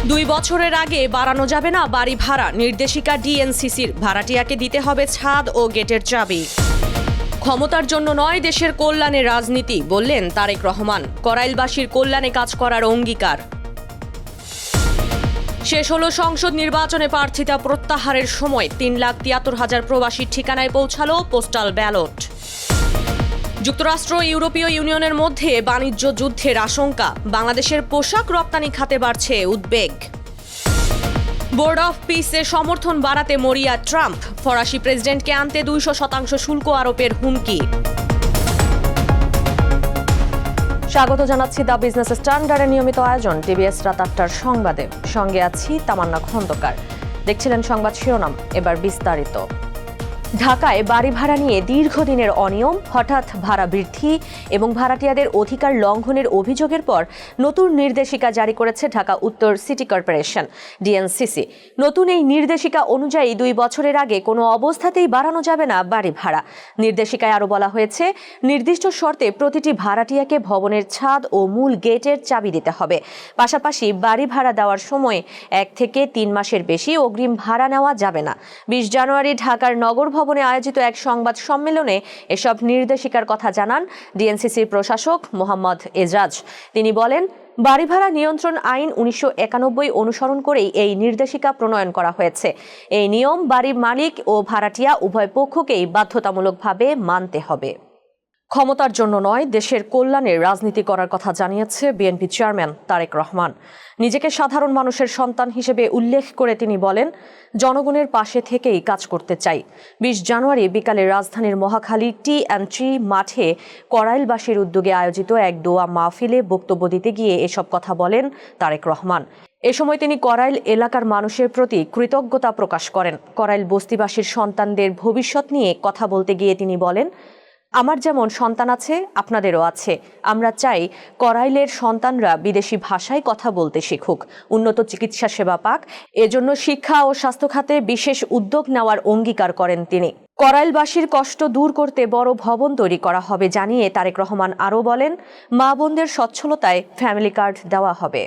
2 বছরের আগে বাড়ানো যাবে না বাড়ি ভাড়া, নির্দেশিকা ডিএনসিসির। ভাড়াটিয়াকে দিতে হবে ছাদ ও গেটের চাবি। ক্ষমতার জন্য নয়, দেশের কল্যাণে রাজনীতি, বললেন তারেক রহমান। করাইলবাসীর কল্যাণে কাজ করার অঙ্গীকার। শেষ হলো সংসদ নির্বাচনে প্রার্থিতা প্রত্যাহারের সময়। 3,73,000 প্রবাসীর ঠিকানায় পৌঁছালো পোস্টাল ব্যালট। যুক্তরাষ্ট্র ও ইউরোপীয় ইউনিয়নের মধ্যে বাণিজ্য যুদ্ধের আশঙ্কা। বাংলাদেশের পোশাক রপ্তানি খাতে বাড়ছে উদ্বেগ। বোর্ড অফ পিসে সমর্থন বাড়াতে মরিয়া ট্রাম্প। ফরাসি প্রেসিডেন্টকে আনতে 200% শুল্ক আরোপের হুমকি। স্বাগত জানাচ্ছি দ্য বিজনেস স্ট্যান্ডার্ডের নিয়মিত আয়োজন টিভিএস রাত 8টার সংবাদে। সঙ্গে আছি তামান্না খন্দকার। দেখছিলেন সংবাদ শিরোনাম, এবার বিস্তারিত। ঢাকায় বাড়ি ভাড়া নিয়ে দীর্ঘদিনের অনিয়ম, হঠাৎ ভাড়া বৃদ্ধি এবং ভাড়াটিয়াদের অধিকার লঙ্ঘনের অভিযোগের পর নতুন নির্দেশিকা জারি করেছে ঢাকা উত্তর সিটি কর্পোরেশন ডিএনসিসি। নতুন এই নির্দেশিকা অনুযায়ী 2 বছরের আগে কোনো অবস্থাতেই বাড়ানো যাবে না বাড়ি ভাড়া। নির্দেশিকায় আরও বলা হয়েছে, নির্দিষ্ট শর্তে প্রতিটি ভাড়াটিয়াকে ভবনের ছাদ ও মূল গেটের চাবি দিতে হবে। পাশাপাশি বাড়ি ভাড়া দেওয়ার সময় 1 থেকে 3 মাসের বেশি অগ্রিম ভাড়া নেওয়া যাবে না। 20 জানুয়ারি ঢাকার নগর ভবনে আয়োজিত এক সংবাদ সম্মেলনে এসব নির্দেশিকার কথা জানান ডিএনসিসির প্রশাসক মোহাম্মদ এজাজ। তিনি বলেন, বাড়ি ভাড়া নিয়ন্ত্রণ আইন 1991 অনুসরণ করেই এই নির্দেশিকা প্রণয়ন করা হয়েছে। এই নিয়ম বাড়ির মালিক ও ভাড়াটিয়া উভয় পক্ষকেই বাধ্যতামূলকভাবে মানতে হবে। ক্ষমতার জন্য নয়, দেশের কল্যাণে রাজনীতি করার কথা জানিয়েছে বিএনপি চেয়ারম্যান তারেক রহমান। নিজেকে সাধারণ মানুষের সন্তান হিসেবে উল্লেখ করে তিনি বলেন, জনগণের পাশে থেকেই কাজ করতে চাই। 20 জানুয়ারি বিকালে রাজধানীর মহাখালী টি&ট্রি মাঠে করাইলবাসীর উদ্যোগে আয়োজিত এক দোয়া মাহফিলে বক্তব্য দিতে গিয়ে এসব কথা বলেন তারেক রহমান। এ সময় তিনি করাইল এলাকার মানুষের প্রতি কৃতজ্ঞতা প্রকাশ করেন। করাইল বস্তিবাসীর সন্তানদের ভবিষ্যৎ নিয়ে কথা বলতে গিয়ে তিনি বলেন, আমার যেমন সন্তান আছে, আপনাদেরও আছে। আমরা চাই করাইলের সন্তানরা বিদেশি ভাষায় কথা বলতে শিখুক, উন্নত চিকিৎসা সেবা পাক। এজন্য শিক্ষা ও স্বাস্থ্য খাতে বিশেষ উদ্যোগ নেওয়ার অঙ্গীকার করেন তিনি। করাইলবাসীর কষ্ট দূর করতে বড় ভবন তৈরি করা হবে জানিয়ে তারেক রহমান আরও বলেন, মা বোনদের সচ্ছলতায় ফ্যামিলি কার্ড দেওয়া হবে।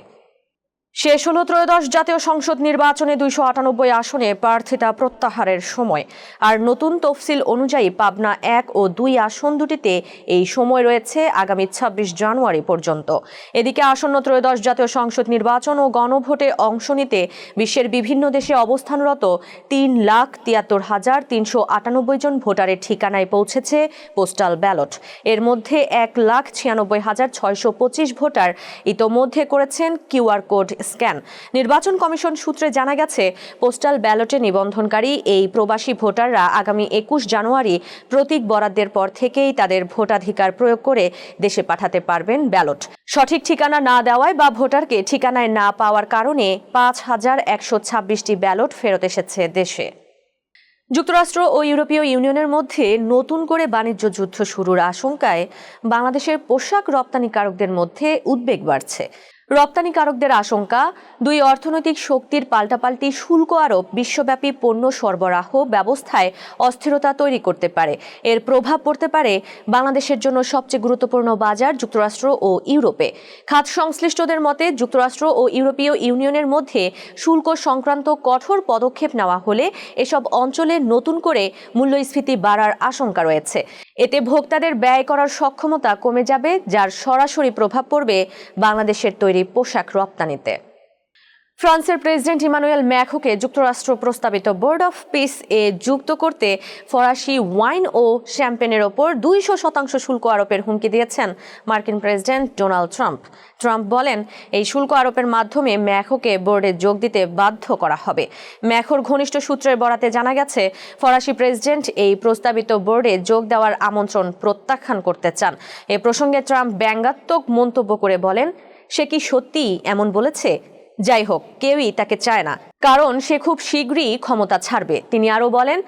শেষ হলো ত্রয়োদশ জাতীয় সংসদ নির্বাচনে 298 আসনে প্রার্থিতা প্রত্যাহারের সময়। আর নতুন তফসিল অনুযায়ী পাবনা 1 ও 2 আসন দুটিতে এই সময় রয়েছে আগামী 26 জানুয়ারি পর্যন্ত। এদিকে আসন্ন ত্রয়োদশ জাতীয় সংসদ নির্বাচন ও গণভোটে অংশ নিতে বিশ্বের বিভিন্ন দেশে অবস্থানরত 3,73,398 জন ভোটারের ঠিকানায় পৌঁছেছে পোস্টাল ব্যালট। এর মধ্যে 1,96,625 ভোটার ইতোমধ্যে করেছেন কিউআর কোড স্ক্যান। নির্বাচন কমিশন সূত্রে জানা গেছে, পোস্টাল ব্যালটে নিবন্ধনকারী এই প্রবাসী ভোটাররা আগামী 21 জানুয়ারি প্রতীক বরাদ্দের পর থেকেই তাদের ভোটাধিকার প্রয়োগ করে দেশে পাঠাতে পারবেন ব্যালট। সঠিক ঠিকানা না দেওয়ায় বা ভোটারকে ঠিকানায় না পাওয়ার কারণে 5,126টি ব্যালট ফেরত এসেছে দেশে। যুক্তরাষ্ট্র ও ইউরোপীয় ইউনিয়নের মধ্যে নতুন করে বাণিজ্য যুদ্ধ শুরুর আশঙ্কায় বাংলাদেশের পোশাক রপ্তানিকারকদের মধ্যে উদ্বেগ বাড়ছে। রপ্তানিকারকদের আশঙ্কা, 2 অর্থনৈতিক শক্তির পাল্টাপাল্টি শুল্ক আরোপ বিশ্বব্যাপী পণ্য সরবরাহ ব্যবস্থায় অস্থিরতা তৈরি করতে পারে। এর প্রভাব পড়তে পারে বাংলাদেশের জন্য সবচেয়ে গুরুত্বপূর্ণ বাজার যুক্তরাষ্ট্র ও ইউরোপে। খাত সংশ্লিষ্টদের মতে, যুক্তরাষ্ট্র ও ইউরোপীয় ইউনিয়নের মধ্যে শুল্ক সংক্রান্ত কঠোর পদক্ষেপ নেওয়া হলে এসব অঞ্চলে নতুন করে মূল্যস্ফীতি বাড়ার আশঙ্কা রয়েছে। এতে ভোক্তাদের ব্যয় করার সক্ষমতা কমে যাবে, যার সরাসরি প্রভাব পড়বে বাংলাদেশের তৈরি পোশাক রপ্তানিতে। ফ্রান্সের প্রেসিডেন্ট ইমানুয়েল ম্যাখোকে যুক্তরাষ্ট্র প্রস্তাবিত বোর্ড অফ পিস এ যুক্ত করতে ফরাসি ওয়াইন ও শ্যাম্পেনের ওপর 200% শুল্ক আরোপের হুমকি দিয়েছেন মার্কিন প্রেসিডেন্ট ডোনাল্ড ট্রাম্প। ট্রাম্প বলেন, এই শুল্ক আরোপের মাধ্যমে ম্যাখোকে বোর্ডে যোগ দিতে বাধ্য করা হবে। ম্যাখোর ঘনিষ্ঠ সূত্রের বরাতে জানা গেছে, ফরাসি প্রেসিডেন্ট এই প্রস্তাবিত বোর্ডে যোগ দেওয়ার আমন্ত্রণ প্রত্যাখ্যান করতে চান। এ প্রসঙ্গে ট্রাম্প ব্যঙ্গাত্মক মন্তব্য করে বলেন, সে কি সত্যিই এমন বলেছে? যাই হোক, কেউই তাকে চায় না, কারণ সে খুব শীঘ্রই ক্ষমতা ছাড়বে। তিনি আরও বলেন,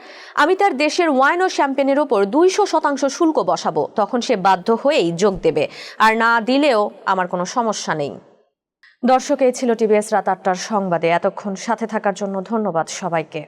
আমি তার দেশের ওয়াইন ও শ্যাম্পেনের ওপর 200% শুল্ক বসাবো, তখন সে বাধ্য হয়েই যোগ দেবে, আর না দিলেও আমার কোনো সমস্যা নেই। দর্শক, এই ছিল টিভিএস রাত 8টার সংবাদে। এতক্ষণ সাথে থাকার জন্য ধন্যবাদ সবাইকে।